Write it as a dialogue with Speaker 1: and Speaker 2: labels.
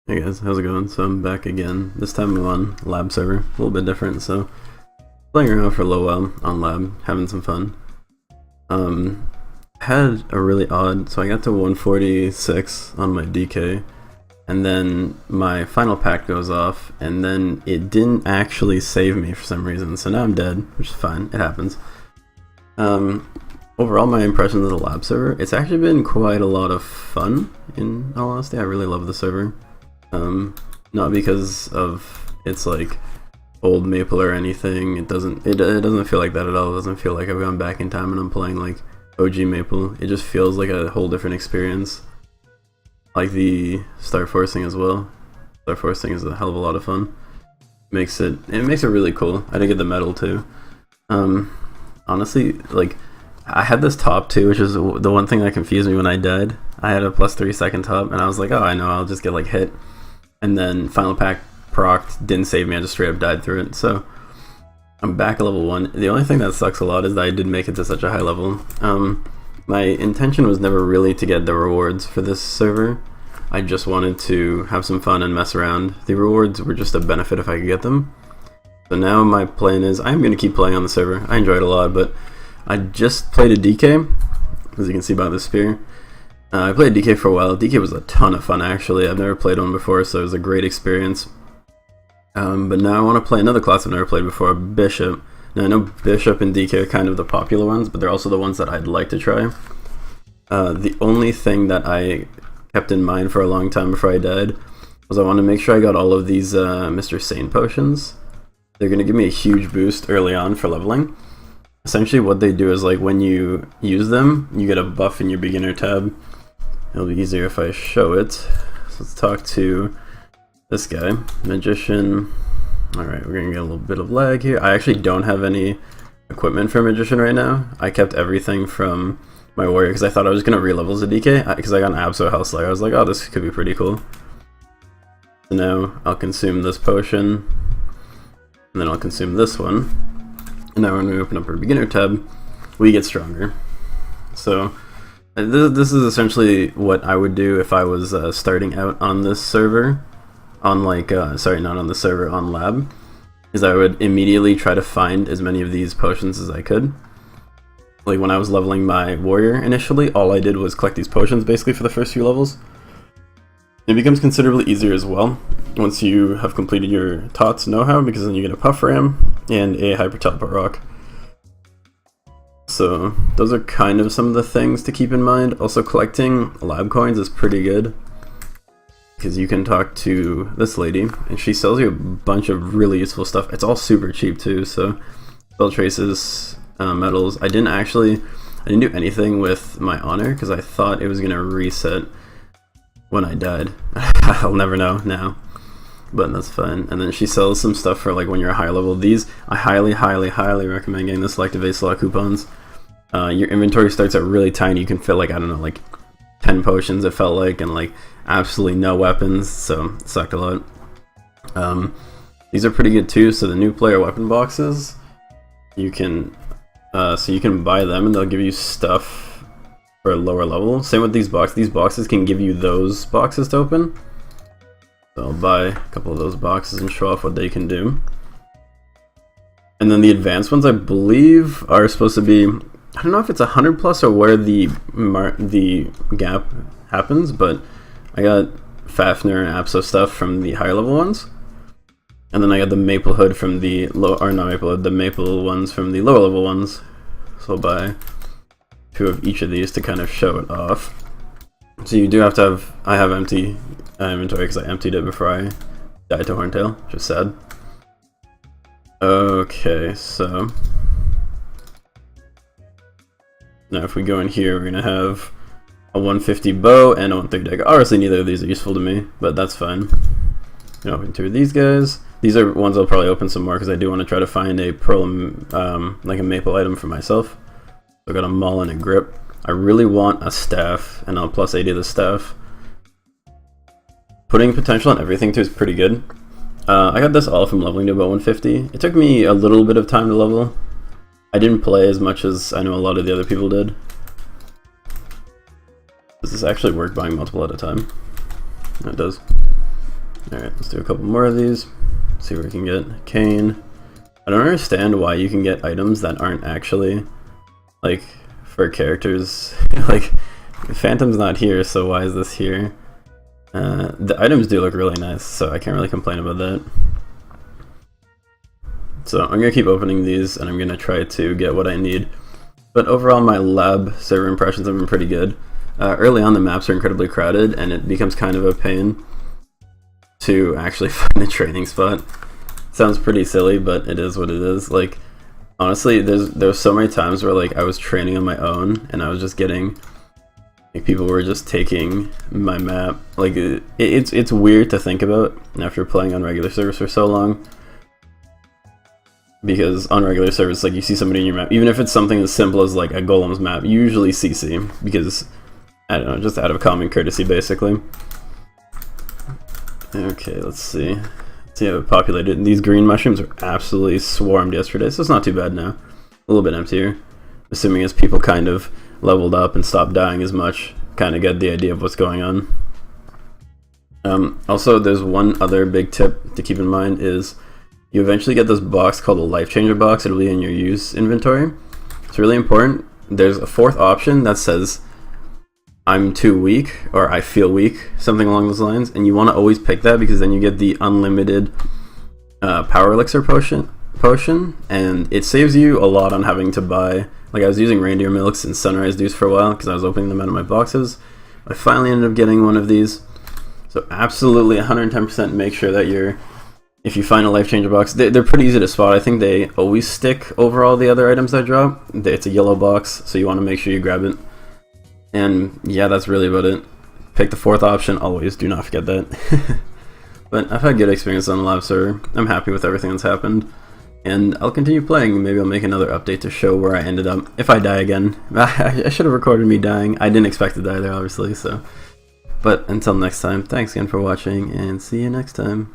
Speaker 1: Hey guys, how's it going? So I'm back again. This time I'm on lab server, a little bit different. So playing around for a little while on lab, having some fun. Had a really odd, so I got to 146 on my DK, and then my final pack goes off, and then it didn't actually save me for some reason. So now I'm dead, which is fine. It happens. Overall, my impressions of the lab server, it's actually been quite a lot of fun. In all honesty, I really love the server. Not because of it's like old Maple or anything. It doesn't feel like that at all. It doesn't feel like I've gone back in time and I'm playing like OG Maple. It just feels like a whole different experience. Like the Star Forcing as well. Star Forcing is a hell of a lot of fun. It makes it really cool. I did get the medal too. Honestly, like I had this top too, which is the one thing that confused me when I died. I had a +3 second top, and I was like, oh, I know, I'll just get like hit. And then final pack procced, didn't save me, I just straight up died through it. So I'm back at level 1. The only thing that sucks a lot is that I did make it to such a high level. My intention was never really to get the rewards for this server. I just wanted to have some fun and mess around. The rewards were just a benefit if I could get them. So now my plan is I'm going to keep playing on the server. I enjoyed it a lot, but I just played a DK, as you can see by the spear. I played DK for a while. DK was a ton of fun, actually. I've never played one before, so it was a great experience. But now I want to play another class I've never played before, Bishop. Now I know Bishop and DK are kind of the popular ones, but they're also the ones that I'd like to try. The only thing that I kept in mind for a long time before I died was I wanted to make sure I got all of these Mr. Sane potions. They're going to give me a huge boost early on for leveling. Essentially what they do is like when you use them, you get a buff in your beginner tab. It'll be easier if I show it. So let's talk to this guy, Magician. Alright, we're gonna get a little bit of lag here. I actually don't have any equipment for Magician right now. I kept everything from my Warrior because I thought I was gonna re-level as a DK because I got an Absol Health Slayer. I was like, oh, this could be pretty cool. So now I'll consume this potion, and then I'll consume this one. And now when we open up our beginner tab, we get stronger. So this is essentially what I would do if I was starting out on this server, on like, sorry, not on the server, on lab, is I would immediately try to find as many of these potions as I could. Like when I was leveling my warrior initially, all I did was collect these potions basically for the first few levels. It becomes considerably easier as well once you have completed your Tots know-how, because then you get a Puff Ram and a Hyper Teleport Rock. So those are kind of some of the things to keep in mind. Also, collecting lab coins is pretty good because you can talk to this lady and she sells you a bunch of really useful stuff. It's all super cheap too. So spell traces, medals. I didn't do anything with my honor because I thought it was gonna reset when I died. I'll never know now, but that's fine. And then she sells some stuff for like when you're a high level. These I highly recommend getting the Selective A slot coupons. Your inventory starts out really tiny. You can fit like, I don't know, like 10 potions it felt like, and like absolutely no weapons, so it sucked a lot. These are pretty good too. So the new player weapon boxes, you can buy them and they'll give you stuff for a lower level. Same with these boxes. These boxes can give you those boxes to open. So I'll buy a couple of those boxes and show off what they can do. And then the advanced ones, I believe, are supposed to be, I don't know if it's 100 plus or where the gap happens, but I got Fafnir and Apso stuff from the higher level ones. And then I got the Maple Hood from the the Maple ones from the lower level ones. So I'll buy 2 of each of these to kind of show it off. So you do have to have, I have empty inventory because I emptied it before I died to Horntail, which is sad. Okay, so now if we go in here, we're gonna have a 150 bow and a 130 dagger. Obviously neither of these are useful to me, but that's fine. I'm open 2 of these guys. These are ones I'll probably open some more because I do want to try to find a pearl, like a maple item for myself. So I got a maul and a grip. I really want a staff, and I'll plus 80 the staff. Putting potential on everything too is pretty good. I got this all from leveling to about 150. It took me a little bit of time to level. I didn't play as much as I know a lot of the other people did. Does this actually work buying multiple at a time? It does. Alright, let's do a couple more of these. See where we can get Kane. I don't understand why you can get items that aren't actually, like, for characters. Like, Phantom's not here, so why is this here? The items do look really nice, so I can't really complain about that. So I'm gonna keep opening these, and I'm gonna try to get what I need. But overall, my lab server impressions have been pretty good. Early on, the maps are incredibly crowded, and it becomes kind of a pain to actually find a training spot. Sounds pretty silly, but it is what it is. Like, honestly, there's so many times where like I was training on my own, and I was just getting, like, people were just taking my map. Like, it's weird to think about after playing on regular servers for so long. Because on regular servers, like, you see somebody in your map, even if it's something as simple as like a Golem's map, you usually CC because, I don't know, just out of common courtesy, basically. Okay, let's see. Let's see how it populated. These green mushrooms were absolutely swarmed yesterday, so it's not too bad now. A little bit emptier. Assuming as people kind of leveled up and stopped dying as much, kind of get the idea of what's going on. Also, there's one other big tip to keep in mind is you eventually get this box called a Life Changer box. It'll be in your use inventory. It's really important. There's a fourth option that says I'm too weak, or I feel weak, something along those lines, and you want to always pick that because then you get the unlimited power elixir potion, and it saves you a lot on having to buy. Like, I was using reindeer milks and sunrise dews for a while because I was opening them out of my boxes. I finally ended up getting one of these, so absolutely 110% make sure that if you find a Life Changer box, they're pretty easy to spot. I think they always stick over all the other items that drop. It's a yellow box, so you want to make sure you grab it. And yeah, that's really about it. Pick the fourth option, always, do not forget that. But I've had good experience on the lab server. I'm happy with everything that's happened. And I'll continue playing. Maybe I'll make another update to show where I ended up. If I die again. I should have recorded me dying. I didn't expect to die there, obviously, so. But until next time, thanks again for watching, and see you next time.